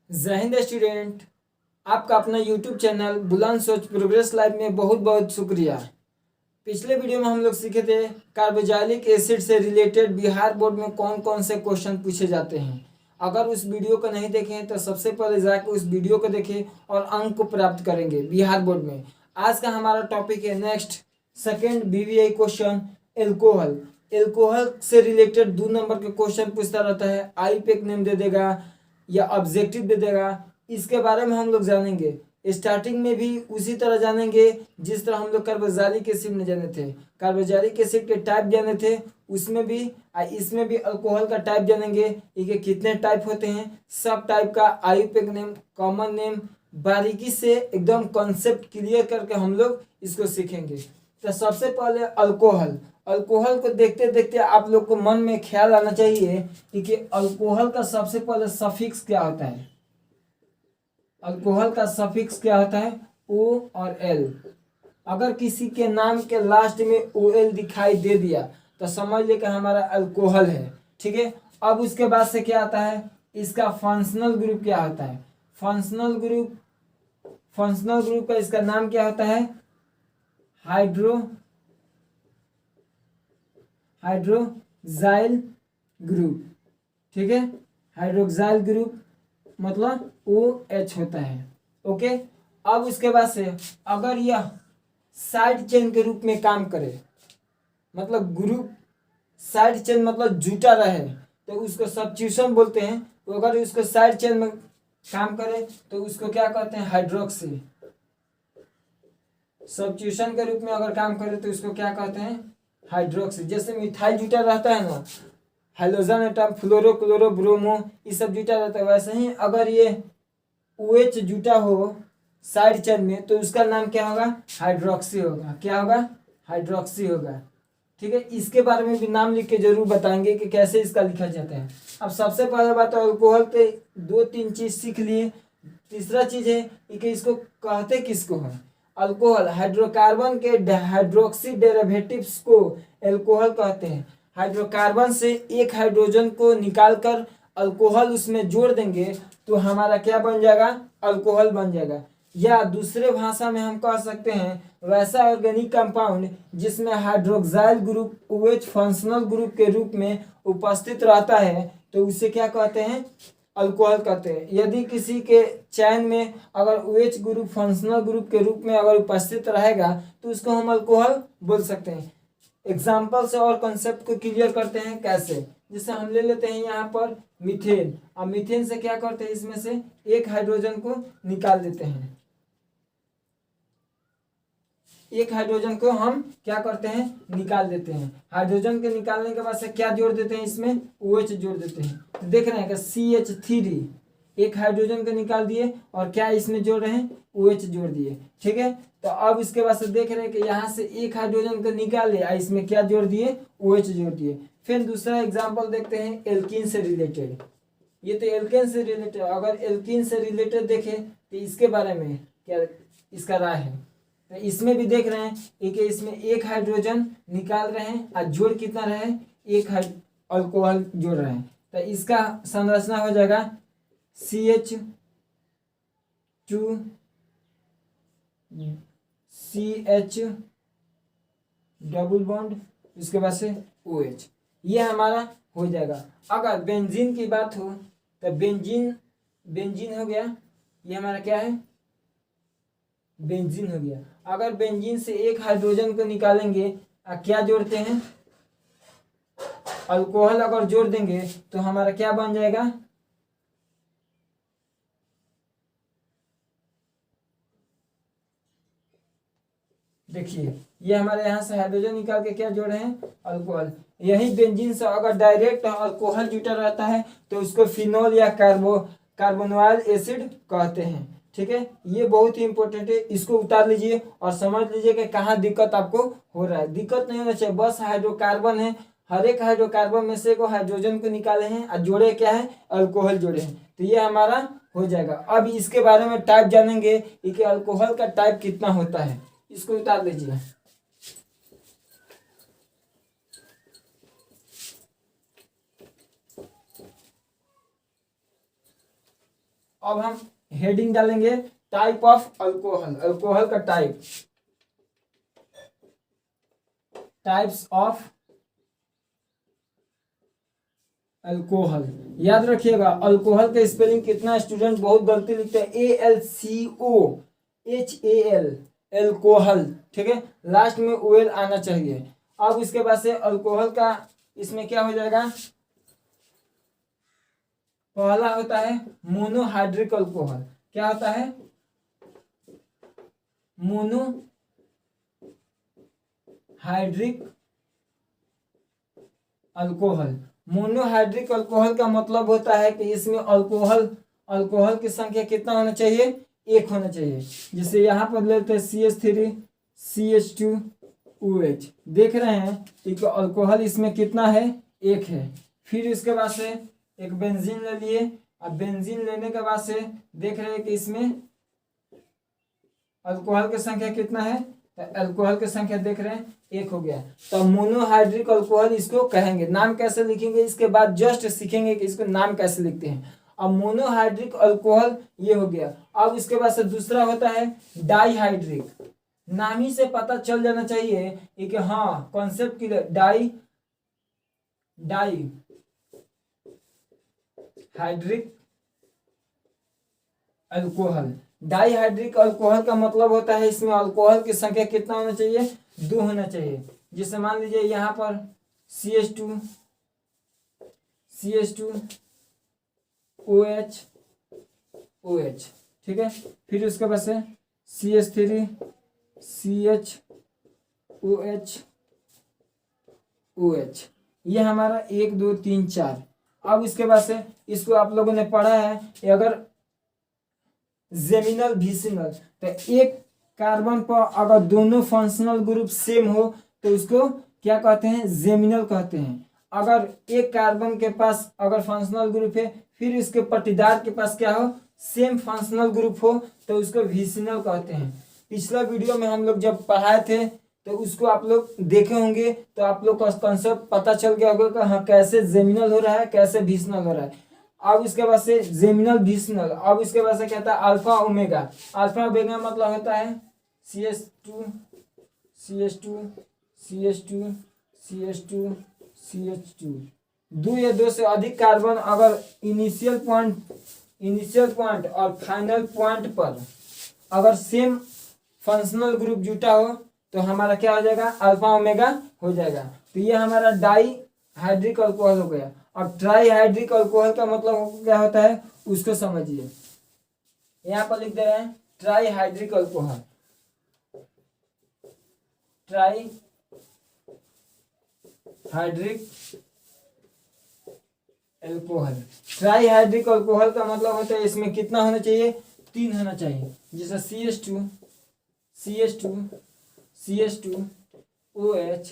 जय हिंद स्टूडेंट। आपका अपना यूट्यूब चैनल बुलंद सोच प्रोग्रेस लाइव में बहुत बहुत शुक्रिया। पिछले वीडियो में हम लोग सीखे थे कार्बोक्सिलिक एसिड से रिलेटेड बिहार बोर्ड में कौन कौन से क्वेश्चन पूछे जाते हैं। अगर उस वीडियो को नहीं देखें तो सबसे पहले जाकर उस वीडियो को देखें और अंक को प्राप्त करेंगे बिहार बोर्ड में। आज का हमारा टॉपिक है next second BVI question alcohol. Alcohol से रिलेटेड 2 नंबर के क्वेश्चन पूछता रहता है। आईपेक नेम दे देगा या ऑब्जेक्टिव दे देगा, इसके बारे में हम लोग जानेंगे। स्टार्टिंग में भी उसी तरह जानेंगे जिस तरह हम लोग कार्बोक्सिलिक एसिड में जाने थे। कार्बोक्सिलिक एसिड के टाइप जाने थे, उसमें भी इसमें भी अल्कोहल का टाइप जानेंगे। ये कितने टाइप होते हैं, सब टाइप का आईयूपीएसी नेम, कॉमन नेम, बारीकी से एकदम कॉन्सेप्ट क्लियर करके हम लोग इसको सीखेंगे। तो सबसे पहले अल्कोहल। अल्कोहल को देखते देखते आप लोग को मन में ख्याल आना चाहिए कि अल्कोहल का सबसे पहले सफिक्स क्या होता है। अल्कोहल का सफिक्स क्या होता है, ओ और एल। अगर किसी के नाम के लास्ट में ओ एल दिखाई दे दिया तो समझ ले कि हमारा अल्कोहल है। ठीक है, अब उसके बाद से क्या आता है, इसका फंक्शनल ग्रुप क्या होता है। फंक्शनल ग्रुप का इसका नाम क्या होता है, हाइड्रोक्साइल ग्रुप। ठीक है, हाइड्रोक्साइल ग्रुप मतलब OH होता है। ओके, अब उसके बाद से अगर यह साइड चेन के रूप में काम करे, मतलब ग्रुप साइड चेन मतलब जुटा रहे, तो उसको सब्स्टिट्यूशन बोलते हैं। तो अगर उसको साइड चेन में काम करे तो उसको क्या कहते हैं, हाइड्रोक्सी। सब्स्टिट्यूशन के रूप में अगर काम करे तो उसको क्या कहते हैं, हाइड्रोक्सी। जैसे मिथाइल जुटा रहता है ना, hydrogen atom, fluoro chloro bromo, ये सब जुटा रहता है। वैसे ही अगर ये OH जुटा हो साइड चेन में तो उसका नाम क्या होगा, हाइड्रोक्सी होगा। क्या होगा, हाइड्रोक्सी होगा। ठीक है, इसके बारे में भी नाम लिख के जरूर बताएंगे कि कैसे इसका लिखा जाता है। अब सबसे पहले बात है अल्कोहल के 2-3 चीज सीख लिए। तीसरा चीज है कि इसको कहते किसको है। अल्कोहल हाइड्रोकार्बन के हाइड्रोक्सी डेरिवेटिव्स को अल्कोहल कहते हैं। हाइड्रोकार्बन से एक हाइड्रोजन को निकालकर अल्कोहल उसमें जोड़ देंगे तो हमारा क्या बन जाएगा, अल्कोहल बन जाएगा। या दूसरे भाषा में हम कह सकते हैं वैसा ऑर्गेनिक कंपाउंड जिसमें hydroxyl group OH functional group के रूप में उपस्थित रहता है तो उसे क्या कहते हैं, अल्कोहल कहते हैं। यदि किसी के चैन में अगर OH ग्रुप फंक्शनल ग्रुप के रूप में अगर उपस्थित रहेगा तो उसको हम अल्कोहल बोल सकते हैं। एग्जाम्पल से और कॉन्सेप्ट को क्लियर करते हैं कैसे। जैसे हम ले लेते हैं यहाँ पर मीथेन। अब मीथेन से क्या करते हैं, इसमें से एक हाइड्रोजन को निकाल देते हैं। एक हाइड्रोजन को हम क्या करते हैं, निकाल देते हैं। हाइड्रोजन के निकालने के बाद से क्या जोड़ देते हैं, इसमें OH जोड़ देते हैं। तो देख रहे हैं कि CH3, एक हाइड्रोजन को निकाल दिए और क्या इसमें जोड़ रहे हैं, OH जोड़ दिए। ठीक है, तो अब इसके बाद से देख रहे हैं कि यहाँ से एक हाइड्रोजन को निकाले और इसमें क्या जोड़ दिए, OH जोड़ दिए। फिर दूसरा एग्जाम्पल देखते हैं एल्कीन से रिलेटेड। ये तो एल्केन से रिलेटेड, अगर एल्कीन से रिलेटेड देखें तो इसके बारे में क्या इसका राय है। तो इसमें भी देख रहे हैं कि इसमें एक हाइड्रोजन निकाल रहे हैं और जोड़ कितना रहे, एक अल्कोहल जोड़ रहे हैं। तो इसका संरचना हो जाएगा CH2 CH डबल बॉन्ड, इसके बाद से OH, ये हमारा हो जाएगा। अगर बेंजीन की बात हो तो बेंजीन हो गया, ये हमारा क्या है, बेंजीन हो गया। अगर बेंजीन से एक हाइड्रोजन को निकालेंगे क्या जोड़ते हैं, अल्कोहल अगर जोड़ देंगे तो हमारा क्या बन जाएगा, देखिए ये हमारे यहाँ से हाइड्रोजन निकाल के क्या जोड़े हैं, अल्कोहल। यही बेंजीन से अगर डायरेक्ट अल्कोहल जुटा रहता है तो उसको फिनोल या कार्बोनोइल एसिड कहते हैं। ठीक है, ये बहुत ही इंपॉर्टेंट है, इसको उतार लीजिए और समझ लीजिए कि कहाँ दिक्कत आपको हो रहा है। दिक्कत नहीं होना चाहिए, बस हाइड्रोकार्बन है, हर एक हाइड्रोकार्बन में से को हाइड्रोजन को निकाले हैं और जोड़े क्या है, अल्कोहल जोड़े हैं, तो ये हमारा हो जाएगा। अब इसके बारे में टाइप जानेंगे कि अल्कोहल का टाइप कितना होता है, इसको उतार लीजिए। अब हम हेडिंग डालेंगे टाइप ऑफ अल्कोहल, अल्कोहल का टाइप, टाइप्स ऑफ अल्कोहल। याद रखिएगा अल्कोहल का स्पेलिंग कितना स्टूडेंट बहुत गलती लिखते हैं, ALCOHAL, अल्कोहल, ठीक है, लास्ट में OL आना चाहिए। अब इसके बाद से अल्कोहल का इसमें क्या हो जाएगा, पहला होता है मोनोहाइड्रिक अल्कोहल। क्या होता है, मोनोहाइड्रिक अल्कोहल। मोनोहाइड्रिक अल्कोहल का मतलब होता है कि इसमें अल्कोहल की संख्या कितना होना चाहिए, एक होना चाहिए। जैसे यहाँ पर लेते हैं CH3 CH2OH, देख रहे हैं कि अल्कोहल इसमें कितना है, एक है। फिर इसके बाद से एक बेंजीन ले लिए, अब बेंजीन लेने के बाद से देख रहे हैं कि इसमें अल्कोहल की संख्या कितना है, तो अल्कोहल की संख्या देख रहे हैं एक हो गया, तो मोनोहाइड्रिक अल्कोहल इसको कहेंगे। नाम कैसे लिखेंगे इसके बाद जस्ट सीखेंगे कि इसको नाम कैसे लिखते हैं। अब मोनोहाइड्रिक अल्कोहल ये हो गया। अब इसके बाद से दूसरा होता है डाईहाइड्रिक। नाम ही से पता चल जाना चाहिए कि हाँ concept clear, dihydric alcohol. Dihydric alcohol का मतलब होता है इसमें अल्कोहल की संख्या कितना होना चाहिए, 2 होना चाहिए। जैसे मान लीजिए यहाँ पर CH2OH, ठीक है, फिर उसके बाद से CH3 CHOH, ये हमारा 1 2 3 4। अब इसके बाद से इसको आप लोगों ने पढ़ा है, अगर जेमिनल विसिनल, तो एक कार्बन पर अगर दोनों फंक्शनल ग्रुप सेम हो तो उसको क्या कहते हैं, जेमिनल कहते हैं। अगर एक कार्बन के पास अगर फंक्शनल ग्रुप है फिर इसके पट्टीदार के पास क्या हो, सेम फंक्शनल ग्रुप हो, तो उसको विसिनल कहते हैं। पिछला वीडियो में हम लोग जब पढ़ाए थे तो उसको आप लोग देखे होंगे, तो आप लोग का कॉन्सेप्ट पता चल गया होगा कि हाँ कैसे जेमिनल हो रहा है, कैसे विसिनल हो रहा है। अब इसके बाद से जेमिनल विसिनल। अब इसके बाद से कहता है अल्फा ओमेगा। अल्फा ओमेगा मतलब होता है CH2 दो या दो से अधिक कार्बन अगर इनिशियल पॉइंट और फाइनल पॉइंट पर अगर सेम फंक्शनल ग्रुप जुटा हो तो हमारा क्या हो जाएगा, अल्फा ओमेगा हो जाएगा। तो ये हमारा डाई हाइड्रिक अल्कोहल हो गया। अब ट्राई हाइड्रिक अल्कोहल का मतलब क्या होता है उसको समझिए। यहाँ पर लिख दे रहे हैं try hydric alcohol, try hydric alcohol. Try hydric alcohol का मतलब होता है इसमें कितना होना चाहिए, 3 होना चाहिए। जैसे CH2 OH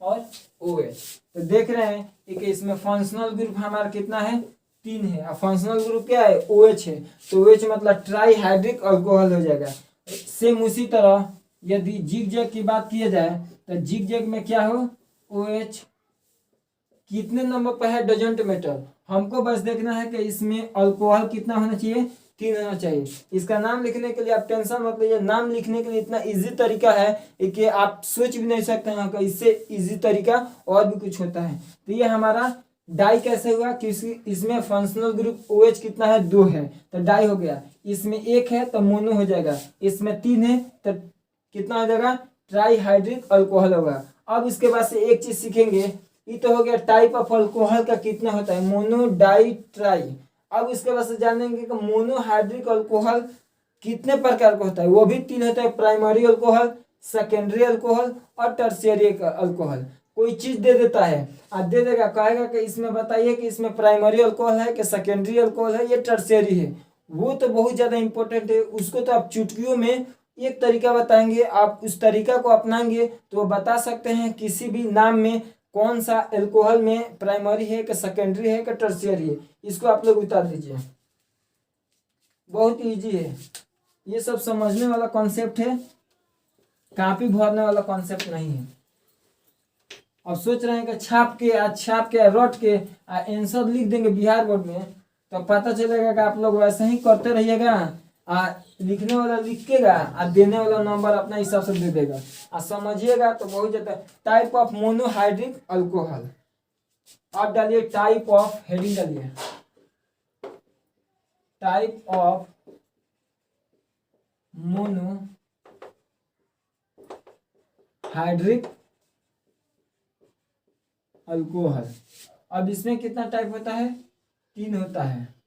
और OH। तो देख रहे हैं कि इसमें फंक्शनल ग्रुप हमारा कितना है, 3 है। और फंक्शनल ग्रुप क्या है, OH है। तो OH मतलब ट्राई हाइड्रिक अल्कोहल हो जाएगा। सेम उसी तरह यदि जिग-जैग की बात किया जाए तो जिग-जैग में क्या हो, OH कितने नंबर पर है डजंट मैटर, हमको बस देखना है कि इसमें अल्कोहल कितना होना चाहिए, 3 होना चाहिए। इसका नाम लिखने के लिए आप टेंशन मत लीजिए, नाम लिखने के लिए इतना इजी तरीका है कि आप सोच भी नहीं सकते हैं कि इससे इजी तरीका और भी कुछ होता है। तो ये हमारा डाई कैसे हुआ कि इसमें फंक्शनल ग्रुप OH कितना है, 2 है, तो डाई हो गया। इसमें 1 है तो मोनो हो जाएगा, इसमें 3 है तो कितना हो जाएगा, ट्राई हाइड्रिक अल्कोहल होगा। अब इसके बाद से एक चीज सीखेंगे, ये तो हो गया टाइप ऑफ अल्कोहल का कितना होता है, मोनो डाई ट्राई। अब इसके बाद से जानेंगे कि मोनोहाइड्रिक अल्कोहल कितने प्रकार का होता है, वो भी 3 होता है, प्राइमरी अल्कोहल, सेकेंडरी अल्कोहल और टर्शियरी अल्कोहल। कोई चीज दे देता है और दे देगा, कहेगा कि इसमें बताइए कि इसमें प्राइमरी अल्कोहल है कि सेकेंडरी अल्कोहल है, ये टर्शियरी है। वो तो बहुत ज्यादा इंपॉर्टेंट है, उसको तो आप चुटकियों में एक तरीका बताएंगे, आप उस तरीका को अपनाएंगे तो बता सकते हैं किसी भी नाम में कौन सा अल्कोहल में प्राइमरी है कि सेकेंडरी है कि टर्शियरी है। इसको आप लोग उतार दीजिए, बहुत इजी है, ये सब समझने वाला कॉन्सेप्ट है, कॉपी भरने वाला कॉन्सेप्ट नहीं है। अब सोच रहे हैं कि छाप के रट के आंसर लिख देंगे बिहार बोर्ड में, तो पता चलेगा कि आप लोग वैसे ही करते रहिएगा। लिखने वाला लिखेगा और देने वाला नंबर अपना हिसाब से दे देगा। समझिएगा तो बहुत ज्यादा। टाइप ऑफ मोनोहाइड्रिक अल्कोहल, आप डालिए टाइप ऑफ, हेडिंग डालिए टाइप ऑफ मोनोहाइड्रिक अल्कोहल। अब इसमें कितना टाइप होता है? 3 होता है।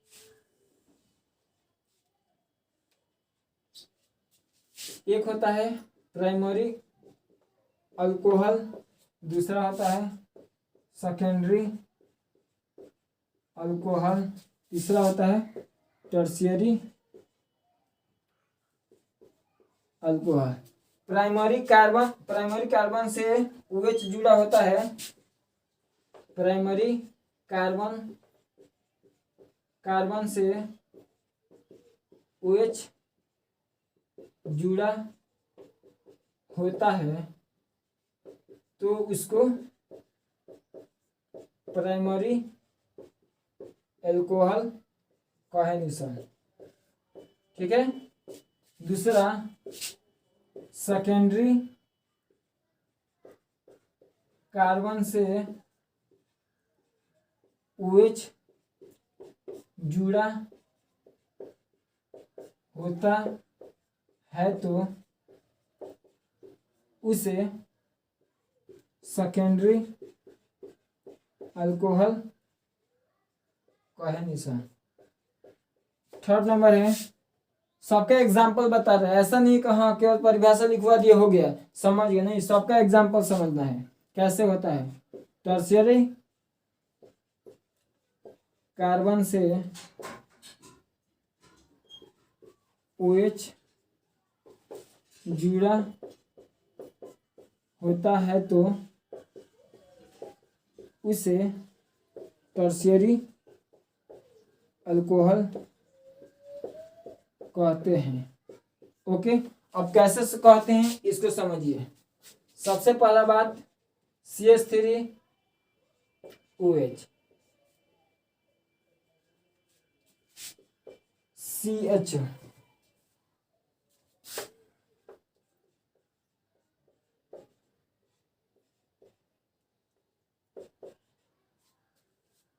एक होता है प्राइमरी अल्कोहल, दूसरा होता है सेकेंडरी अल्कोहल, तीसरा होता है टर्शियरी अल्कोहल। प्राइमरी कार्बन से OH जुड़ा होता है। प्राइमरी कार्बन से OH जुड़ा होता है तो उसको प्राइमरी अल्कोहल कहे निशान। ठीक है। दूसरा सेकेंडरी कार्बन से OH जुड़ा होता है तो उसे सेकेंडरी अल्कोहल कहे निशान। थर्ड नंबर है, सबका एग्जाम्पल बता रहे हैं। ऐसा नहीं कि हाँ केवल परिभाषा लिखवा दिए हो गया, समझ गए, नहीं, सबका एग्जाम्पल समझना है कैसे होता है। टर्शियरी कार्बन से OH जुड़ा होता है तो उसे टर्शियरी अल्कोहल कहते हैं। ओके, अब कैसे से कहते हैं इसको समझिए। सबसे पहला बात, CH3OH, CH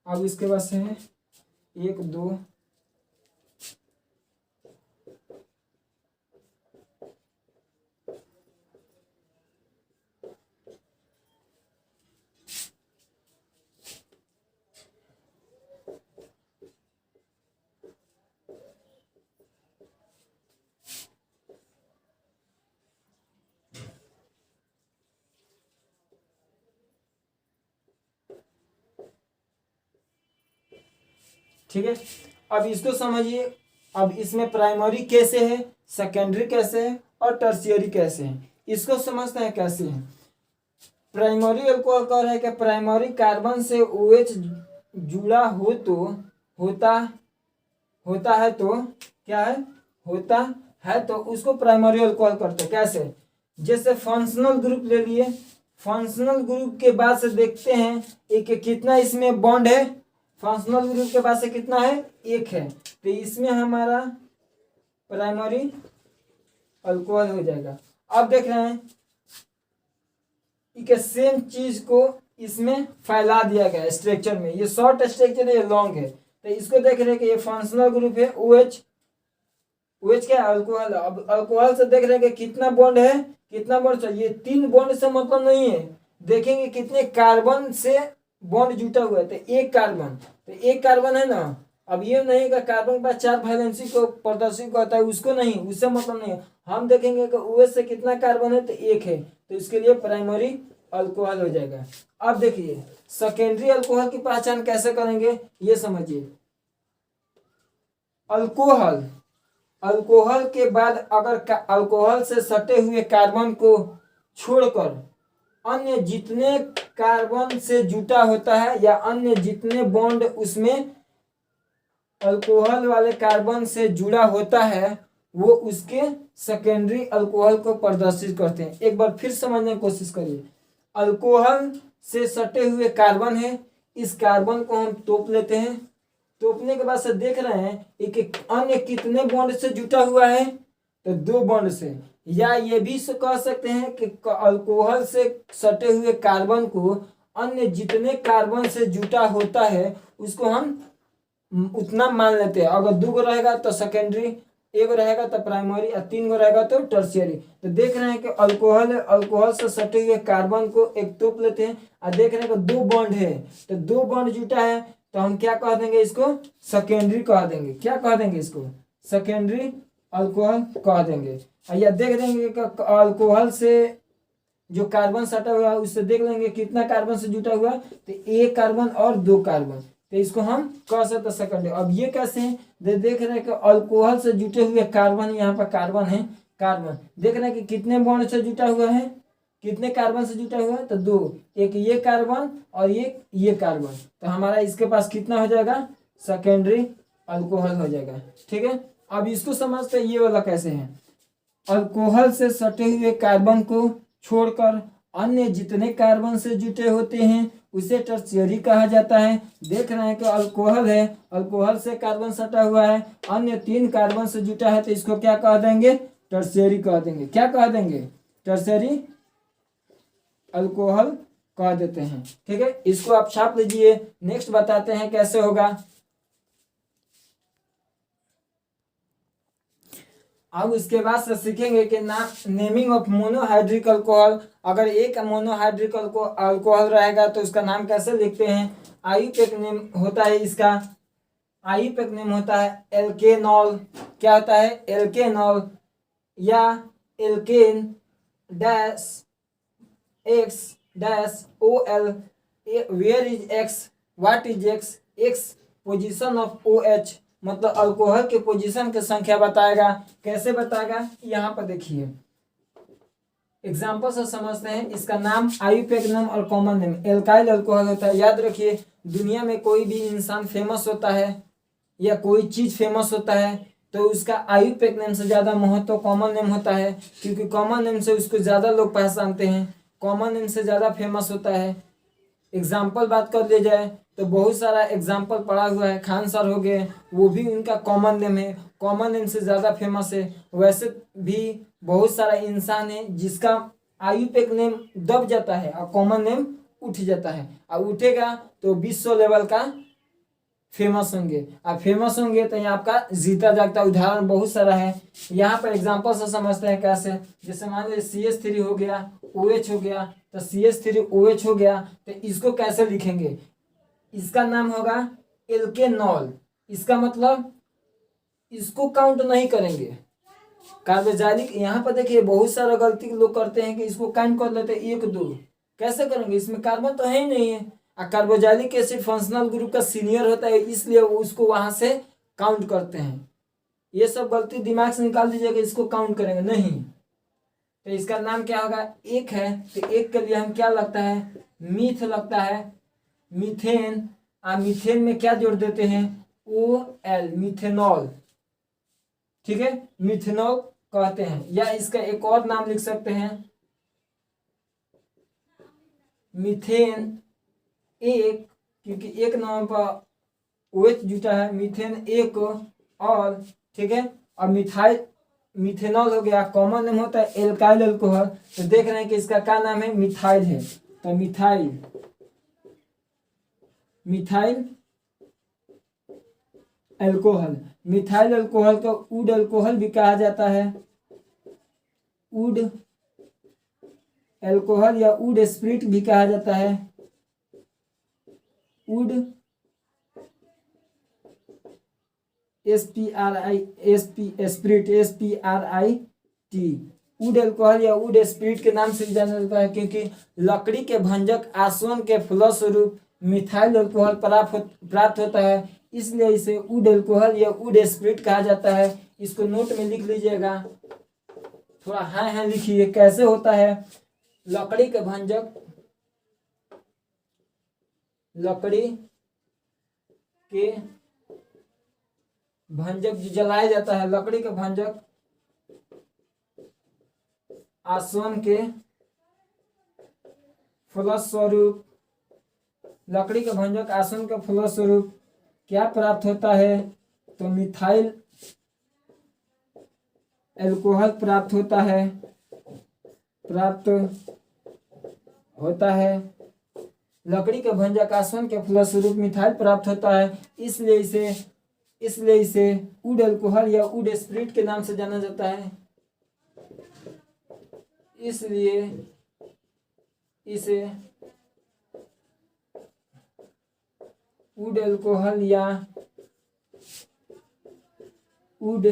अब इसके बाद से है 1 2 ठीक है। अब इसको समझिए। अब इसमें प्राइमरी कैसे है, सेकेंडरी कैसे है और टर्शियरी कैसे है, इसको समझते हैं कैसे है। प्राइमरी अल्कोहल कह रहा है कि प्राइमरी कार्बन से OH जुड़ा हो तो होता है तो क्या है, होता है तो उसको प्राइमरी अल्कोहल करते हैं। कैसे, जैसे फंक्शनल ग्रुप ले लिए, फंक्शनल ग्रुप के बाद से देखते हैं एक कितना इसमें बॉन्ड है। फंक्शनल ग्रुप के पास से कितना है, 1 है, तो इसमें हमारा प्राइमरी अल्कोहल हो जाएगा। अब देख रहे हैं कि सेम चीज को इसमें फैला दिया गया स्ट्रक्चर में। ये शॉर्ट स्ट्रक्चर है, ये लॉन्ग है, तो इसको देख रहे हैं कि ये फंक्शनल ग्रुप है OH क्या है, अल्कोहल। अब अल्कोहल से देख रहे हैं कि कितना बॉन्ड है, कितना बॉन्ड चाहिए। 3 बॉन्ड से मतलब नहीं है, देखेंगे कितने कार्बन से बॉन्ड जुटा हुआ है, तो एक कार्बन है ना। अब ये नहीं कि कार्बन के पास 4 वैलेंसी को प्रदर्शित करता है, उसको नहीं, उससे मतलब नहीं है। हम देखेंगे कि OH से कितना कार्बन है, तो 1 है, तो इसके लिए प्राइमरी अल्कोहल हो जाएगा। अब देखिए सेकेंडरी अल्कोहल की पहचान कैसे करेंगे ये समझिए। अल्कोहल के बाद अगर अल्कोहल से सटे हुए कार्बन को छोड़कर अन्य जितने कार्बन से जुटा होता है या अन्य जितने बॉन्ड उसमें अल्कोहल वाले कार्बन से जुड़ा होता है वो उसके सेकेंडरी अल्कोहल को प्रदर्शित करते हैं। एक बार फिर समझने की कोशिश करिए। अल्कोहल से सटे हुए कार्बन है, इस कार्बन को हम तोप लेते हैं तोपने के बाद से देख रहे हैं एक अन्य कितने बॉन्ड से जुटा हुआ है, तो 2 बॉन्ड से। या ये भी कह सकते हैं कि अल्कोहल से सटे हुए कार्बन को अन्य जितने कार्बन से जुटा होता है उसको हम उतना मान लेते हैं। अगर 2 गो रहेगा तो सेकेंडरी, 1 गो रहेगा तो प्राइमरी और 3 गो रहेगा तो टर्शियरी। तो देख रहे हैं कि अल्कोहल है, अल्कोहल से सटे हुए कार्बन को एक तोप लेते हैं और देख रहे हैं कि 2 बॉन्ड है, तो 2 बॉन्ड जुटा है तो हम क्या कह देंगे इसको, सेकेंडरी कह देंगे। क्या कह देंगे इसको, सेकेंडरी अल्कोहल कह देंगे। और यह देख देंगे कि अल्कोहल से जो कार्बन सटा हुआ है उससे देख लेंगे कितना कार्बन से जुटा हुआ है, तो 1 कार्बन और 2 कार्बन, तो इसको हम कह सकते हैं सेकेंडरी। अब ये कैसे हैं, देख रहे हैं कि अल्कोहल से जुटे हुए कार्बन, यहाँ पर कार्बन है, कार्बन देख रहे हैं कि कितने बॉन्ड से जुटा हुआ है, कितने कार्बन से जुटा हुआ है, तो 2, एक ये कार्बन और एक ये कार्बन, तो हमारा इसके पास कितना हो जाएगा, सेकेंडरी अल्कोहल हो जाएगा। ठीक है, अब इसको समझते हैं ये वाला कैसे है। अल्कोहल से सटे हुए कार्बन को छोड़कर अन्य जितने कार्बन से जुटे होते हैं उसे टर्शियरी कहा जाता है। देख रहे हैं कि अल्कोहल है, अल्कोहल से कार्बन सटा हुआ है, अन्य 3 कार्बन से जुटा है, तो इसको क्या कह देंगे, टर्शियरी कह देंगे। क्या कह देंगे, टर्शियरी अल्कोहल कह देते हैं। ठीक है, इसको आप छाप लीजिए। नेक्स्ट बताते हैं कैसे होगा। अब उसके बाद से सीखेंगे कि नेमिंग ऑफ मोनोहाइड्रिक अल्कोहल। अगर एक मोनोहाइड्रिक अल्कोहल रहेगा तो उसका नाम कैसे लिखते हैं। आईयूपैक नेम होता है इसका, आईयूपैक नेम होता है एल्केनॉल। क्या होता है, एल्केनॉल या alkane dash x dash O L. Where is x, what is x, x position of O H, मतलब अल्कोहल के पोजीशन की संख्या बताएगा। कैसे बताएगा, यहाँ पर देखिए एग्जाम्पल से समझते हैं। इसका नाम आईयूपैक नेम और कॉमन नेम एल्काइल अल्कोहल होता है। याद रखिए, दुनिया में कोई भी इंसान फेमस होता है या कोई चीज फेमस होता है तो उसका आईयूपैक नेम से ज्यादा महत्व कॉमन नेम होता है, क्योंकि कॉमन नेम से उसको ज्यादा लोग पहचानते हैं, कॉमन नेम से ज्यादा फेमस होता है। एग्जाम्पल बात कर ले जाए तो बहुत सारा एग्जाम्पल पड़ा हुआ है, खान सर हो गए, वो भी उनका कॉमन नेम है, कॉमन नेम से ज़्यादा फेमस है। वैसे भी बहुत सारा इंसान है जिसका आईयूपैक नेम दब जाता है और कॉमन नेम उठ जाता है, और उठेगा तो विश्व लेवल का फेमस होंगे, और फेमस होंगे तो यहाँ आपका जीता जागता उदाहरण बहुत सारा है। यहाँ पर एग्जाम्पल से समझते हैं कैसे। जैसे मान लीजिए CH3 हो गया, OH हो गया, तो CH3OH हो गया, तो इसको कैसे लिखेंगे, इसका नाम होगा एल्केनॉल। इसका मतलब इसको काउंट नहीं करेंगे, कार्बोजाइलिक। यहाँ पर देखिए बहुत सारा गलती लोग करते हैं कि इसको काउंट कर लेते हैं 1 2, कैसे करेंगे, इसमें कार्बन तो है ही नहीं है। और कार्बोजाइलिक एसिड फंक्शनल ग्रुप का सीनियर होता है, इसलिए उसको वहां से काउंट करते हैं। ये सब गलती दिमाग से निकाल दीजिएगा, इसको काउंट करेंगे नहीं। तो इसका नाम क्या होगा, 1 है, तो 1 के लिए हम क्या लगता है, मीथ लगता है, मीथेन। मीथेन में क्या जोड़ देते हैं, OL, मिथेनॉल। ठीक है, मिथेनॉल कहते हैं। या इसका एक और नाम लिख सकते हैं, मीथेन 1, क्योंकि 1 नाम पर OH जुटा है, मीथेन 1 और। ठीक है, और मिथाइल मिथेनॉल हो गया, कॉमन नेम होता है एल्काइल अल्कोहल। तो देख रहे हैं कि इसका क्या नाम है, मिथाइल है, तो methyl, methyl alcohol. Methyl alcohol को वुड अल्कोहल भी कहा जाता है, वुड अल्कोहल या वुड स्पिरिट भी कहा जाता है, वुड स्पिरिट वुड अल्कोहल या वुड स्पिरिट के नाम से जाना जाता है, क्योंकि लकड़ी के भंजक आसवन के फलस्वरूप मिथाइल अल्कोहल प्राप्त होता है, इसलिए इसे वुड अल्कोहल या वुड स्पिरिट कहा जाता है। इसको नोट में लिख लीजिएगा, थोड़ा हाँ लिखिए कैसे होता है। लकड़ी के भंजक, लकड़ी के भंजक जो जलाया जाता है, लकड़ी के भंजक आसवन के फलस्वरूप, लकड़ी के भंजक आसवन के फलस्वरूप क्या प्राप्त होता है, तो मिथाइल अल्कोहल प्राप्त होता है। लकड़ी के भंजकासन के फलस्वरूप मिथाइल प्राप्त होता है, इसलिए इसे वुड अल्कोहल या वुड स्पिरिट के नाम से जाना जाता है। इसलिए इसे वुड अल्कोहल या वुड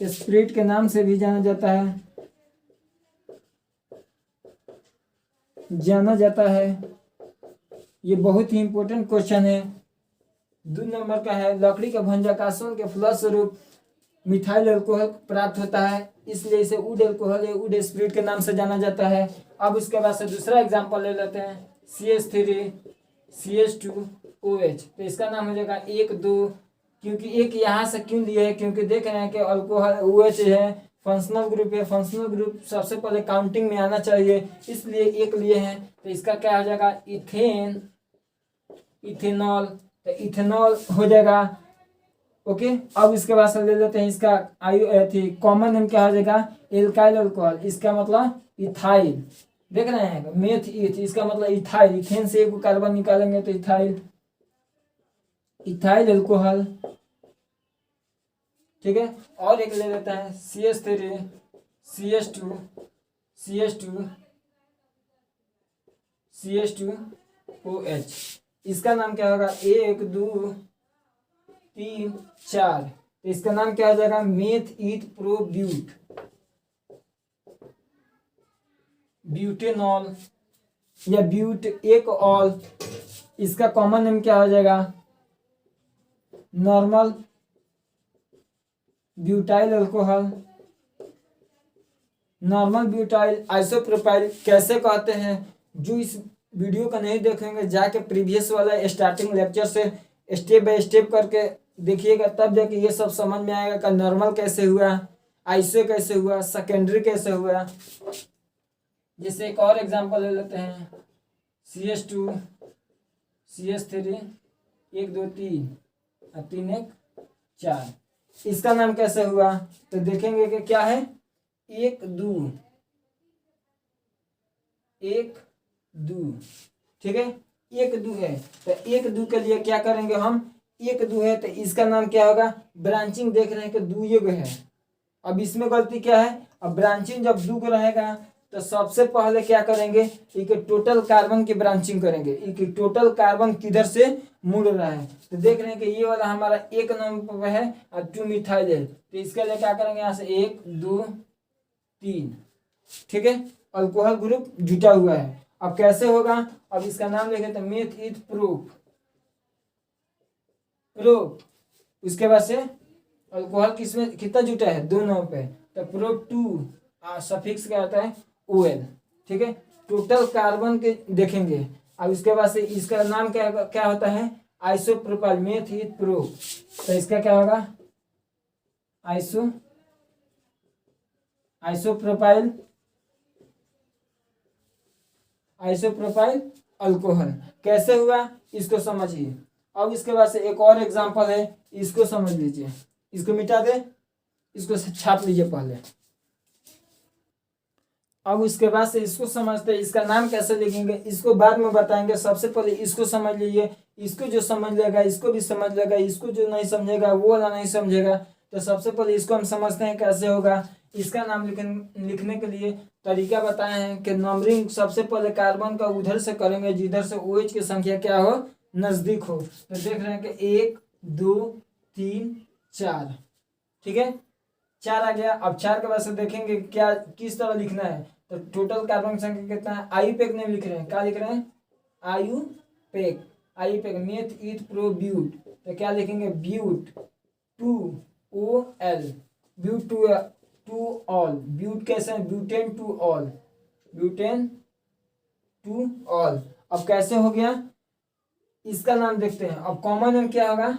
स्पिरिट के नाम से भी जाना जाता है। ये बहुत ही इंपॉर्टेंट क्वेश्चन है। 2 नंबर का है, लकड़ी के भंजकासन के फलस्वरूप मिथाइल अल्कोहल प्राप्त होता है, इसलिए इसे वुड अल्कोहल या वुड स्पिरिट के नाम से जाना जाता है। अब उसके बाद से दूसरा एग्जांपल ले लेते हैं, CH3CH2OH। तो इसका नाम हो जाएगा 1 2, क्योंकि एक यहाँ से क्यों लिए है, क्योंकि देख रहे हैं कि अल्कोहल OH है, फंक्शनल ग्रुप है, फंक्शनल ग्रुप सबसे पहले काउंटिंग में आना चाहिए, इसलिए एक लिए हैं। तो इसका क्या हो जाएगा, इथेनॉल, तो इथेनॉल हो जाएगा। ओके, अब इसके बाद से ले लेते हैं इसका कॉमन नेम क्या हो जाएगा, एल्काइल अल्कोहल। इसका मतलब इथाइल, देख रहे हैं मेथ ईथ, इसका मतलब इथाइल। इथेन से एक कार्बन निकालेंगे तो इथाइल अल्कोहल। ठीक है, और एक ले लेते हैं CH3CH2OH। इसका नाम क्या होगा, 1 2 3 4। तो इसका नाम क्या हो जाएगा, मेथ ईथ ब्यूटेनॉल या एक ऑल। इसका कॉमन नेम क्या हो जाएगा, normal butyl alcohol, normal butyl isopropyl कैसे कहते हैं। जो इस वीडियो को नहीं देखेंगे, जाके प्रीवियस वाला स्टार्टिंग लेक्चर से स्टेप बाय स्टेप करके देखिएगा, तब जाके ये सब समझ में आएगा कि नॉर्मल कैसे हुआ, आइसो कैसे हुआ, सेकेंडरी कैसे हुआ। जैसे एक और एग्जांपल ले लेते हैं, CH2 CH3 1 2 3 और 3 1 4। इसका नाम कैसे हुआ, तो देखेंगे कि क्या है, 1 2 ठीक है, 1 2 है। तो 1 2 के लिए क्या करेंगे हम, 1 2 है तो इसका नाम क्या होगा, ब्रांचिंग। देख रहे हैं कि 2 युग है। अब इसमें गलती क्या है, अब ब्रांचिंग जब 2 रहेगा तो सबसे पहले क्या करेंगे, एक टोटल कार्बन की ब्रांचिंग करेंगे। एक टोटल कार्बन किधर से मुड़ रहा है, तो देख रहे हैं कि ये वाला हमारा 1 नंबर पे है और 2 मिथाइल है। तो इसके लिए क्या करेंगे, यहाँ से 1 2 3। ठीक है, अल्कोहल ग्रुप जुटा हुआ है। अब कैसे होगा, अब इसका नाम लिखे तो मेथ ईथ प्रूफ। उसके बाद से अल्कोहल किसमें कितना जुटा है, 2 नंबर पे, तो प्रोप 2 सफिक्स क्या होता है, OL। ठीक है, टोटल कार्बन के देखेंगे। अब इसके बाद से इसका नाम क्या होता है, आइसोप्रोपाइल, मेथ ईथ प्रोप। तो इसका क्या होगा, आइसोप्रोपाइल अल्कोहल। कैसे हुआ इसको समझिए। अब इसके बाद से एक और एग्जांपल है, इसको समझ लीजिए। इसको मिटा दे, इसको छाप लीजिए पहले। अब उसके बाद से इसको समझते हैं, इसका नाम कैसे लिखेंगे इसको बाद में बताएंगे। सबसे पहले इसको समझ लीजिए। इसको जो समझ लेगा इसको भी समझ लेगा, इसको जो नहीं समझेगा वो वाला नहीं समझेगा। तो सबसे पहले इसको हम समझते हैं कैसे होगा। इसका नाम लिखने के लिए तरीका बताए हैं कि नंबरिंग सबसे पहले कार्बन का उधर से करेंगे जिधर से OH की संख्या क्या हो, नजदीक हो। तो देख रहे हैं कि 1 2 3 4। ठीक है, 4 आ गया। अब 4 के बाद से देखेंगे क्या किस तरह लिखना है। तो टोटल कार्बन संख्या कितना है, आयुपेक नहीं लिख रहे हैं, क्या लिख रहे हैं, आयुपेक मेथ ईथ प्रो ब्यूट। तो क्या लिखेंगे, ब्यूट 2OL, ब्यूट 2 ऑल। ब्यूट कैसे है, ब्यूटेन 2 ऑल। अब कैसे हो गया, इसका नाम देखते हैं। अब कॉमन नेम क्या होगा,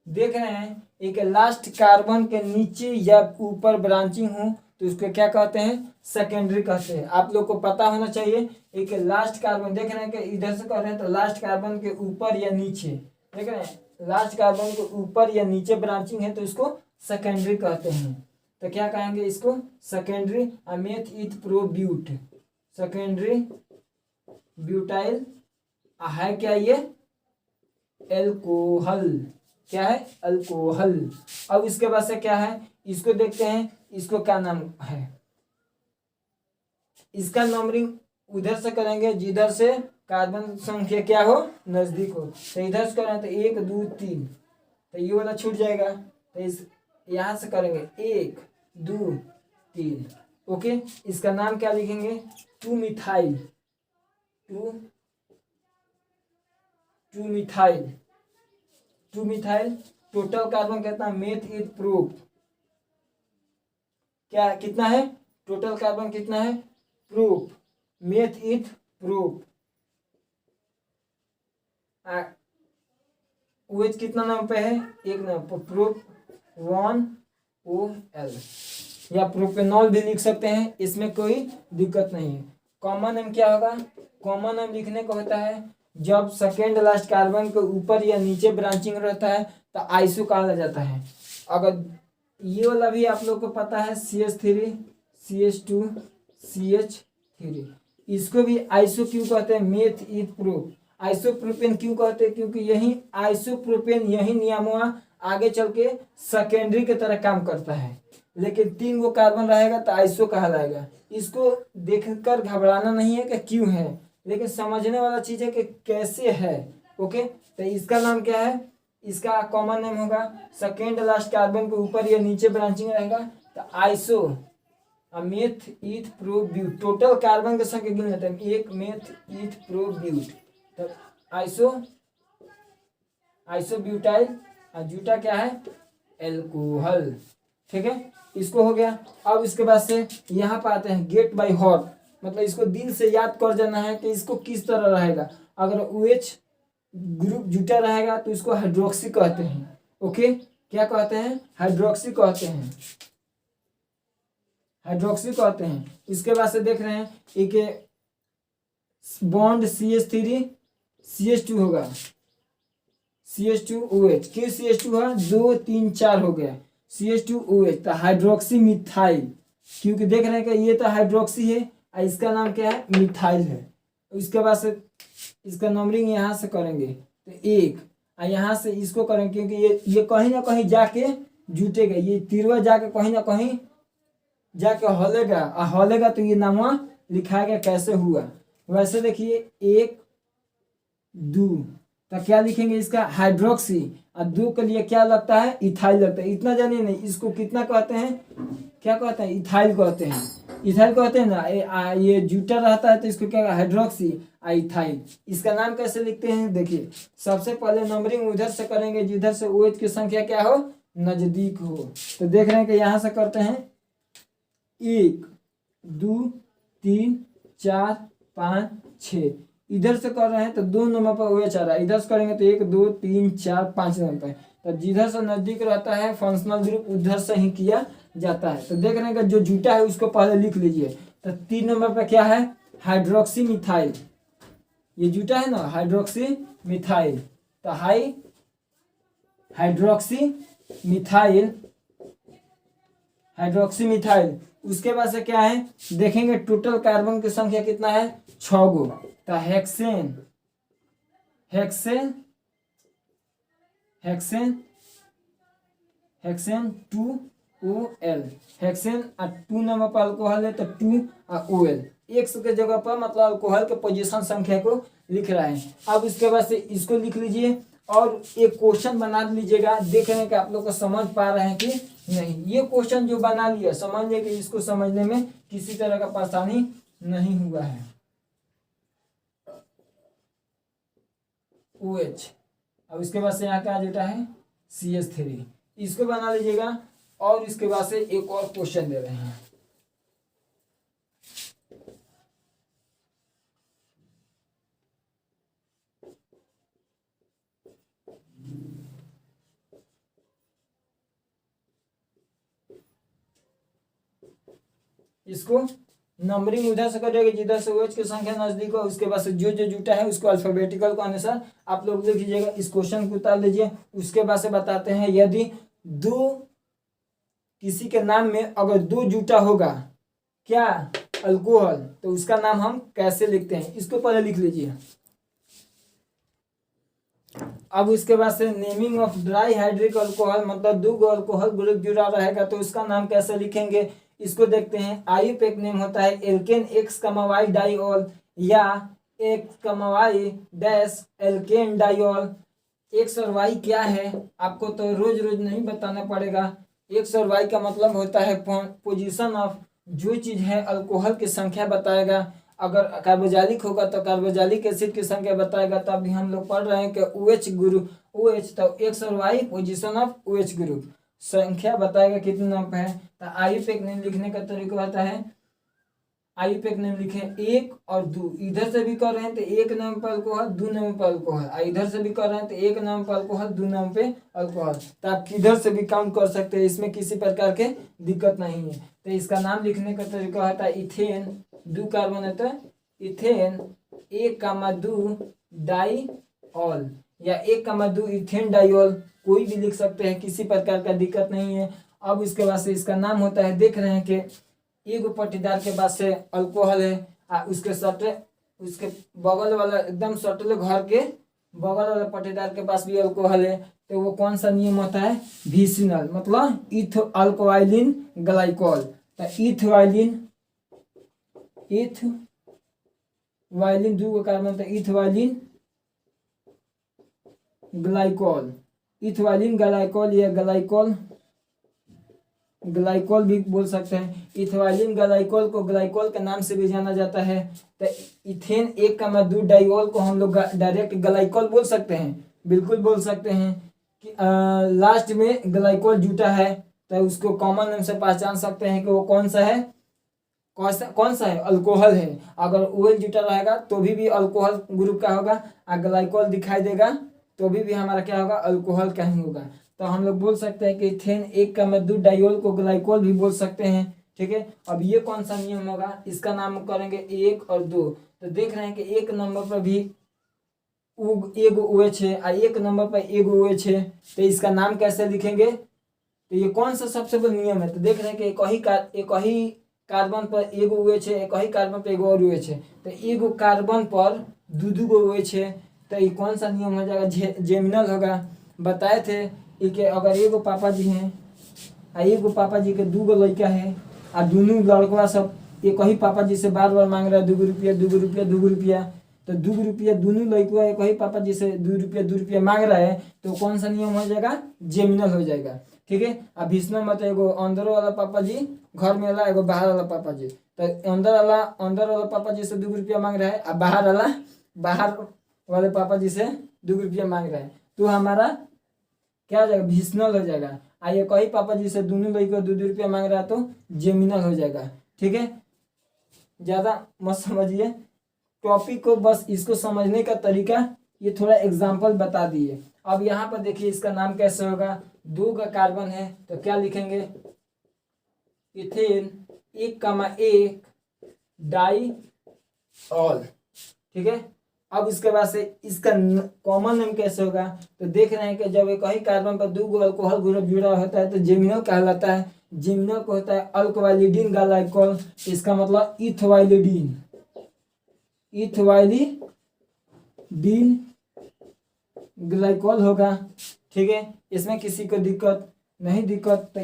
देख रहे हैं एक लास्ट कार्बन के नीचे या ऊपर ब्रांचिंग हो तो उसको क्या कहते हैं, सेकेंडरी कहते हैं। आप लोग को पता होना चाहिए। एक लास्ट कार्बन देख रहे हैं कि इधर से कर रहे हैं तो लास्ट कार्बन के ऊपर या नीचे देख रहे हैं, लास्ट कार्बन के ऊपर या नीचे ब्रांचिंग है तो इसको सेकेंडरी कहते हैं। तो क्या कहेंगे इसको? सेकेंडरी अमेथ इथ प्रोब्यूट, सेकेंडरी ब्यूटाइल है क्या ये? एल्कोहल। क्या है? अल्कोहल। अब इसके बाद से क्या है, इसको देखते हैं, इसको क्या नाम है। इसका नंबरिंग उधर से करेंगे जिधर से कार्बन संख्या क्या हो, नजदीक हो। तो इधर से करें तो 1 2 3, तो ये वाला छूट जाएगा। तो इस यहां से करेंगे 1 2 3। ओके, इसका नाम क्या लिखेंगे? 2 methyl, 2 methyl, 2 methyl. Total carbon कितना? मेथ इथ प्रूफ क्या कितना है? टोटल कार्बन कितना है? प्रूफ, मेथ इथ प्रूफ। OH कितना नाम पे है? एक नाम पर, प्रूफ 1OL, या प्रोपेनॉल भी लिख सकते हैं, इसमें कोई दिक्कत नहीं है। कॉमन नेम क्या होगा? कॉमन नेम लिखने को होता है जब सेकेंड लास्ट कार्बन के ऊपर या नीचे ब्रांचिंग रहता है तो आइसो कहा जाता है। अगर ये वाला भी आप लोग को पता है, CH3 CH2 CH3, इसको भी आइसो क्यों कहते हैं? मेथ इथ प्रूफ। आइसोप्रोपेन क्यों कहते हैं? क्योंकि यही आइसोप्रोपेन यही नियमों आगे चल के सेकेंडरी की तरह काम करता है। लेकिन 3 गो कार्बन रहेगा तो आइसो कहलाएगा। इसको देखकर घबराना नहीं है कि क्यों है, लेकिन समझने वाला चीज है कि कैसे है। ओके, तो इसका नाम क्या है? इसका कॉमन नेम होगा, सेकेंड लास्ट कार्बन के ऊपर या नीचे ब्रांचिंग रहेगा तो आइसो मेथ इथ प्रोब्यूट। टोटल कार्बन की संख्या गिन लेते हैं, 1 मेथ इथ प्रोब्यूट, तो आइसोब्यूटाइल, और जूटा क्या है? एल्कोहल। ठीक है, इसको हो गया। अब इसके बाद से यहाँ पर आते हैं गेट बाय हार्ट, मतलब इसको दिल से याद कर जाना है कि इसको किस तरह रहेगा। अगर OH ग्रुप जूटा रहेगा तो इसको हाइड्रोक्सी कहते हैं। ओके, क्या कहते हैं? हाइड्रोक्सी कहते हैं, हाइड्रोक्सी कहते हैं। इसके बाद से देख रहे हैं एक बॉन्ड CH3 CH2 होगा, CH2OH, क्यों CH2 है? 2 3 4 हो गया, CH2OH, तो हाइड्रोक्सी मिथाइल, क्योंकि देख रहे हैं कि ये तो हाइड्रोक्सी है और इसका नाम क्या है? मिथाइल है। इसके बाद से इसका नंबरिंग यहाँ से करेंगे तो 1, और यहाँ से इसको करेंगे क्योंकि ये कहीं ना कहीं जाके जुटेगा, ये तिरवा जाके कहीं ना कहीं जाके हलेगा, और हलेगा तो ये नाम लिखाएगा कैसे हुआ। वैसे देखिए 1 2, तो क्या लिखेंगे? इसका हाइड्रोक्सी, और 2 के लिए क्या लगता है? इथाइल लगता है। इतना जानिए नहीं, इसको कितना कहते हैं? क्या कहते हैं? इथाइल कहते हैं, इथाइल कहते हैं ना। ये जूटा रहता है तो इसको क्या? हाइड्रोक्सी और इथाइल। इसका नाम कैसे लिखते हैं? देखिए, सबसे पहले नंबरिंग उधर से करेंगे जिधर से OH की संख्या क्या हो? नजदीक हो। तो देख रहे हैं कि यहाँ से करते हैं 1 2 3 4 5 6, इधर से कर रहे हैं तो 2 नंबर पर OH आ रहा है, इधर से करेंगे तो 1 2 3 4 5 नंबर पर। तो जिधर से नजदीक रहता है फंक्शनल ग्रुप उधर से ही किया जाता है। तो देख रहे हैं कि जो जूटा है उसको पहले लिख लीजिए। तो 3 नंबर पर क्या है? हाइड्रोक्सी मिथाइल, ये जूटा है ना, हाइड्रोक्सी मिथाइल, तो हाइड्रोक्सी मिथाइल, हाइड्रोक्सी मिथाइल। उसके बाद से क्या है? देखेंगे टोटल कार्बन की संख्या कितना है? 6 गो, तो hexane, hexane, hexane, hexane 2OL, hexane 2 number पर अल्कोहल है तो 2 OL, X के जगह पर मतलब अल्कोहल के पोजीशन संख्या को लिख रहा है। अब इसके बाद से इसको लिख लीजिए और एक क्वेश्चन बना लीजिएगा, देख रहे हैं कि आप लोग को समझ पा रहे हैं कि नहीं। ये क्वेश्चन जो बना लिया समझिए कि इसको समझने में किसी तरह का परेशानी नहीं हुआ है। OH, अब इसके बाद से यहाँ क्या डेटा है? CH3, इसको बना लीजिएगा। और इसके बाद से एक और क्वेश्चन दे रहे हैं, इसको नंबरिंग उधर से करेंगे जिधर से OH की संख्या नजदीक हो, उसके बाद से जो जो जुटा है उसको अल्फाबेटिकल के अनुसार आप लोग लिख लीजिएगा। इस क्वेश्चन को उतार लीजिए। उसके बाद से बताते हैं, यदि दो किसी के नाम में अगर दो जुटा होगा क्या अल्कोहल, तो उसका नाम हम कैसे लिखते हैं, इसको पहले लिख लीजिए। अब उसके बाद से naming of dry hydric alcohol, मतलब दो अल्कोहल ग्रुप जुड़ा रहेगा तो उसका नाम कैसे लिखेंगे, इसको देखते हैं। आईयूपैक नेम होता है एल्केन एक्स वाई डाइऑल या x y dash alkane diol. X और वाई क्या है आपको तो रोज रोज नहीं बताना पड़ेगा। एक्स और वाई का मतलब होता है पोजीशन ऑफ, जो चीज है अल्कोहल की संख्या बताएगा। अगर कार्बोजालिक होगा तो कार्बोजालिक एसिड की संख्या बताएगा। तो अभी हम लोग पढ़ रहे हैं कि OH ग्रुप, OH तो एक्स और y position of OH group, संख्या बताएगा कितने नंबर है। तो आईयूपैक नेम लिखने का तरीका होता है, आईयूपैक नेम लिखे एक और दो, इधर से भी कर रहे हैं तो एक नाम पर अल्कोहल दो नाम पर अल्कोहल, इधर से भी कर रहे हैं तो एक नाम पर अल्कोहल दो नाम पे अल्कोहल। तो आप किधर से भी काउंट कर सकते हैं, इसमें किसी प्रकार के दिक्कत नहीं है। तो इसका नाम लिखने का तरीका होता है इथेन, दो कार्बन है तो इथेन 1,2 डाइऑल या 1,2 इथेन डाइऑल, कोई भी लिख सकते हैं, किसी प्रकार का दिक्कत नहीं है। अब इसके बाद से इसका नाम होता है, देख रहे हैं कि एगो पट्टीदार के पास से अल्कोहल है, उसके सटे उसके बगल वाला एकदम सटले घर के बगल वाला पट्टीदार के पास भी अल्कोहल है। तो वो कौन सा नियम होता है, विसिनल, मतलब इथ अल्कोवाइलिन ग्लाइकोल। तो इथ वाइलिन दो कार्बन तो इथ वाइलिन ग्लाइकोल, इथवाइलिन ग्लाइकोल या ग्लाइकोल भी बोल सकते हैं। इथवाइलिन ग्लाइकोल को ग्लाइकोल के नाम से भी जाना जाता है। तो इथेन 1,2 डाइऑल को हम लोग डायरेक्ट ग्लाइकोल बोल सकते हैं, बिल्कुल बोल सकते हैं कि लास्ट में ग्लाइकोल जुटा है तो उसको कॉमन नेम से पहचान सकते हैं कि वो कौन सा है, कौन सा है, अल्कोहल है। अगर OL जुटा रहेगा तो भी अल्कोहल ग्रुप का होगा, और ग्लाइकोल दिखाई देगा तो भी हमारा क्या होगा, अल्कोहल का ही होगा। तो हम लोग बोल सकते हैं कि इथेन 1,2 डाइऑल को ग्लाइकोल भी बोल सकते हैं। ठीक है, अब ये कौन सा नियम होगा, इसका नाम करेंगे 1 और 2। तो देख रहे हैं कि एक नंबर पर भी एगो OH है और एक नंबर पर एगो OH है, तो इसका नाम कैसे लिखेंगे, तो ये कौन सा सबसे बड़ा नियम है। तो देख रहे हैं कि एक ही कार्बन पर एगो OH है, एक ही कार्बन पर एगो और OH है, तो एगो कार्बन पर दो गो OH है, तो ये कौन सा नियम हो जाएगा, जेमिनल होगा। बताए थे कि अगर एगो पापा जी हैं और एगो पापा जी के दो गो लड़का है और दोनों लड़का सब एक ही पापा जी से बार बार मांग रहा है 2 रुपया 2 रुपया 2 रुपया, तो 2 रुपया दोनों लड़का एक ही पापा जी से 2 रुपया मांग रहा है, तो कौन सा नियम हो जाएगा, जेमिनल हो जाएगा। ठीक है, अब इसमें मत एगो अंदर वाला पापा जी घर में वाला, एगो बाहर वाला पापा जी, तो अंदर वाला पापा जी से 2 रुपया मांग रहा है और बाहर वाले पापा जी से 2 रुपया मांग रहा है, तो हमारा क्या हो जाएगा, विसिनल हो जाएगा। आइए कही पापा जी से दोनों लड़की को 2 रुपया मांग रहा है तो जेमिनल हो जाएगा। ठीक है, ज्यादा मत समझिए टॉपिक को, बस इसको समझने का तरीका ये थोड़ा एग्जाम्पल बता दिए। अब यहाँ पर देखिए इसका नाम कैसे होगा, 2 का कार्बन है तो क्या लिखेंगे, इथेन 1,1 डाइऑल। ठीक है, अब इसके बाद से इसका कॉमन नेम कैसे होगा, तो देख रहे हैं कि जब एक ही कार्बन पर 2 अल्कोहल ग्रुप जुड़ा होता है तो जेमिनल कहलाता है। जेमिनल को होता है अल्कोवाइलिडीन ग्लाइकोल, इसका मतलब इथवाइलिडीन ग्लाइकोल होगा। ठीक है, इसमें किसी को दिक्कत तो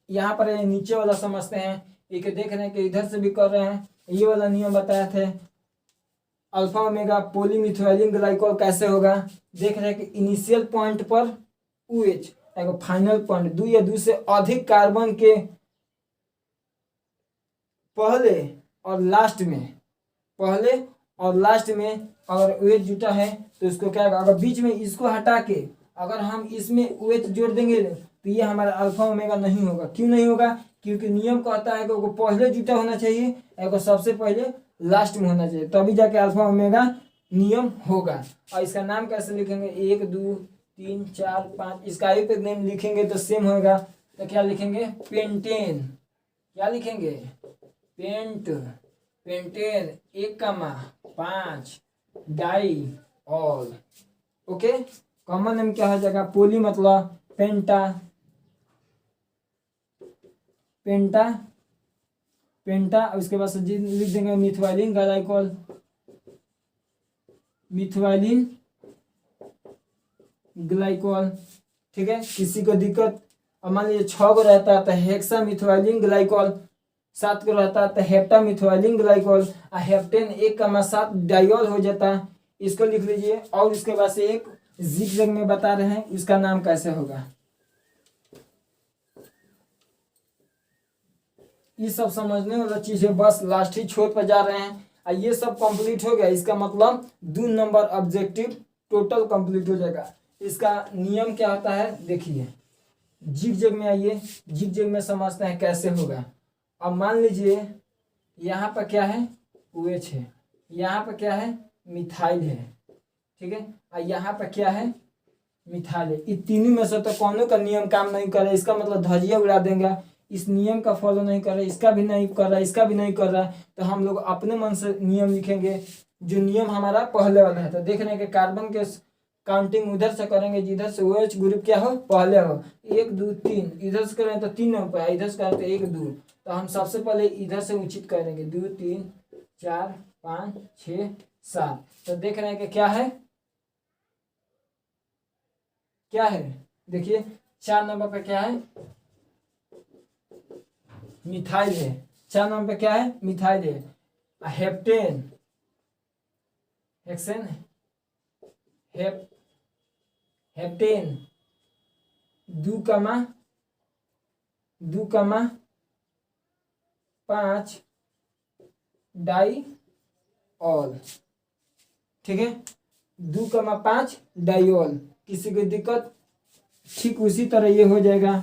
यहाँ पर नीचे वाला समझते हैं। एक देख रहे हैं कि इधर से भी कर रहे हैं, ये वाला नियम बताया थे, अल्फा ओमेगा पॉलीमिथाइलिन ग्लाइकोल कैसे होगा। देख रहे हैं कि इनिशियल पॉइंट पर OH, एक फाइनल पॉइंट 2 या 2 से अधिक कार्बन के पहले और लास्ट में अगर OH जुटा है तो उसको क्या होगा, अगर बीच में इसको हटा के अगर हम इसमें OH जोड़ देंगे तो ये हमारा अल्फा ओमेगा नहीं होगा। क्यों नहीं होगा, क्योंकि नियम कहता है कि वो पहले जुटा होना चाहिए, एक सबसे पहले लास्ट में होना चाहिए, तभी जाके अल्फा ओमेगा नियम होगा। और इसका नाम कैसे लिखेंगे, 1 2 3 4 5, इसका आईयूपैक नेम लिखेंगे तो सेम होगा। तो क्या लिखेंगे, पेंटेन, क्या लिखेंगे, pentane 1,5 diol. Okay, common name क्या हो जाएगा, पोली मतलब पेंटा, पेंटा पेंटा। उसके बाद से लिख देंगे मिथाइलिन ग्लाइकोल, मिथाइलिन ग्लाइकोल। ठीक है, किसी को दिक्कत, अब मान लीजिए 6 को रहता है तो हेक्सा मिथाइलिन ग्लाइकोल, 7 को रहता है तो hepta methylene glycol, heptane 1,7 diol हो जाता है। इसको लिख लीजिए। और इसके बाद से एक जिगजैग में बता रहे हैं इसका नाम कैसे होगा। ये सब समझने वाला चीज है, बस लास्ट ही छोर पर जा रहे हैं। ये सब कंप्लीट हो गया, इसका मतलब 2 नंबर ऑब्जेक्टिव टोटल कंप्लीट हो जाएगा। इसका नियम क्या होता है देखिए, जिगजैग में आइए, जिगजैग में समझते हैं कैसे होगा। अब मान लीजिए यहाँ पर क्या है, OH है, यहाँ पर क्या है, मिथाइल है। ठीक है, और यहाँ पर क्या है, मिथाइल है। इन तीनों में से तो कौनों का नियम काम नहीं कर रहा, इसका मतलब धजिया उड़ा देंगे। इस नियम का फॉलो नहीं कर रहा, इसका भी नहीं कर रहा, इसका भी नहीं कर रहा, तो हम लोग अपने मन से नियम लिखेंगे जो नियम हमारा पहले वाला है। तो देख रहे हैं कि कार्बन के काउंटिंग उधर से करेंगे जिधर से OH ग्रुप क्या हो, पहले हो। 1 2 3, इधर से करें तो 3 नंबर, इधर से करें तो 1 2, तो हम सबसे पहले इधर से उचित करेंगे 2 3 4 5 6 7। तो देख रहे हैं कि क्या है, क्या है, देखिए 4 नंबर पे क्या है, मिथाइल है। 4 नंबर पे क्या है, मिथाइल है। Heptane, hexane, heptane 2,5 diol. ठीक है, 2,5 डाइऑल। किसी को दिक्कत, ठीक उसी तरह ये हो जाएगा।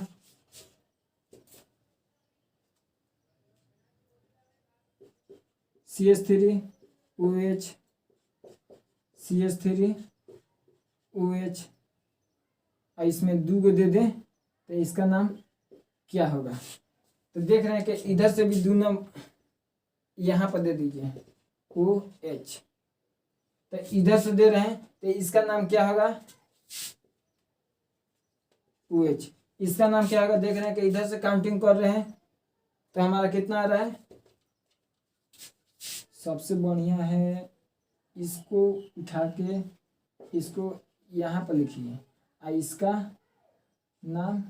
CH3 OH, CH3 OH, और इसमें 2 को दे दें तो इसका नाम क्या होगा। तो देख रहे हैं कि इधर से भी 2 नंबर यहाँ पर दे दीजिए OH, तो इधर से दे रहे हैं तो इसका नाम क्या होगा, OH। इसका नाम क्या होगा, देख रहे हैं कि इधर से काउंटिंग कर रहे हैं तो हमारा कितना आ रहा है। सबसे बढ़िया है इसको उठा के इसको यहाँ पर लिखिए, और इसका नाम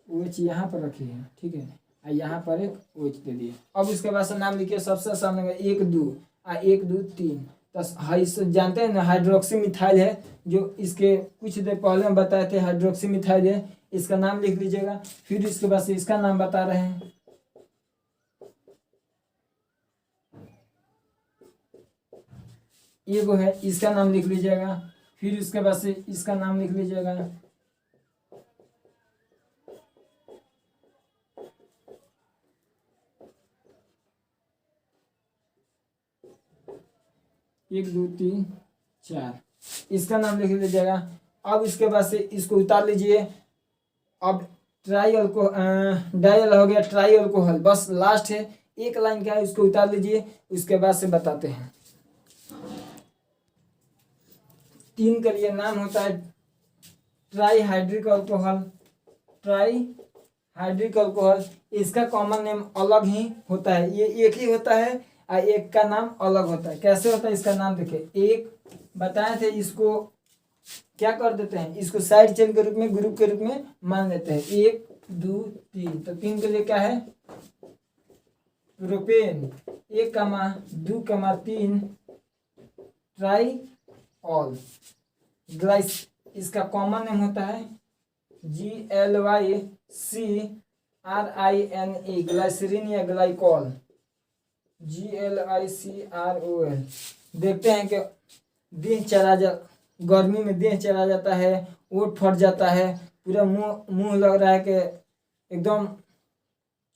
OH यहाँ पर रखिए। ठीक है, और यहाँ पर एक OH दे दिए। अब इसके बाद से नाम लिखिए, सबसे आसान होगा 1 2, 1 2 3। तो जानते हैं ना हाइड्रोक्सी मिथाइल है, जो इसके कुछ देर पहले हम बताए थे हाइड्रोक्सी मिथाइल है। इसका नाम लिख लीजिएगा। फिर इसके बाद से इसका नाम बता रहे हैं, ये वो है, इसका नाम लिख लीजिएगा। फिर उसके बाद से इसका नाम लिख लीजिएगा। एक 2 3 4, इसका नाम लिख लीजिएगा। अब इसके बाद से इसको उतार लीजिए। अब डाइल हो गया, ट्राई अल्कोहल, बस लास्ट है, एक लाइन क्या है, इसको उतार लीजिए। उसके बाद से बताते हैं। 3 का लिए नाम होता है try hydric alcohol, try hydric alcohol. इसका कॉमन नेम अलग ही होता है, ये एक ही होता है और एक का नाम अलग होता है। कैसे होता है इसका नाम देखिए, एक बताए थे, इसको क्या कर देते हैं, इसको साइड चेन के रूप में, ग्रुप के रूप में मान लेते हैं। 1 2 3, तो 3 के लिए क्या है, प्रोपेन। 1 2 3 try all ग्लाइस। इसका कॉमन नेम होता है GLYCRINE, ग्लाइसरीन या ग्लाइकॉल, GLICROL। देखते हैं कि देह चला गर्मी में देह चला जाता है, ओठ फट जाता है, पूरा मुंह लग रहा है कि एकदम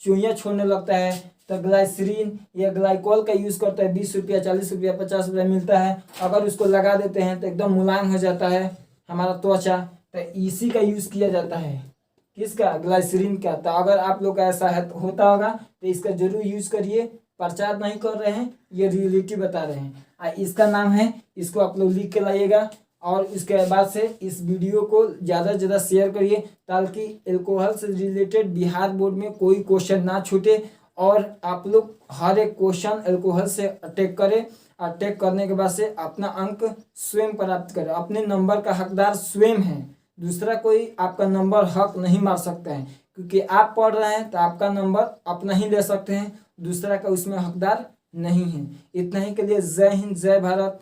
चुइयाँ छोड़ने लगता है, तो ग्लाइसरीन या ग्लाइकोल का यूज़ करता है। 20 रुपया 40 रुपया 50 रुपया मिलता है। अगर उसको लगा देते हैं तो एकदम मुलायम हो जाता है हमारा त्वचा, तो इसी का यूज़ किया जाता है। किसका, ग्लाइसरीन का। तो अगर आप लोग का ऐसा है होता होगा तो इसका जरूर यूज़ करिए, प्रचार नहीं कर रहे हैं, ये रियलिटी बता रहे हैं। इसका नाम है, इसको आप लोग लिख के लाइएगा और इसके बाद से इस वीडियो को ज़्यादा से ज़्यादा शेयर करिए ताकि एल्कोहल से रिलेटेड बिहार बोर्ड में कोई क्वेश्चन ना छूटे और आप लोग हर एक क्वेश्चन एल्कोहल से अटैक करें। अटैक करने के बाद से अपना अंक स्वयं प्राप्त करें। अपने नंबर का हकदार स्वयं है, दूसरा कोई आपका नंबर हक नहीं मार सकता है, क्योंकि आप पढ़ रहे हैं तो आपका नंबर अपना ही ले सकते हैं, दूसरा का उसमें हकदार नहीं है। इतना ही के लिए जय हिंद, जय भारत।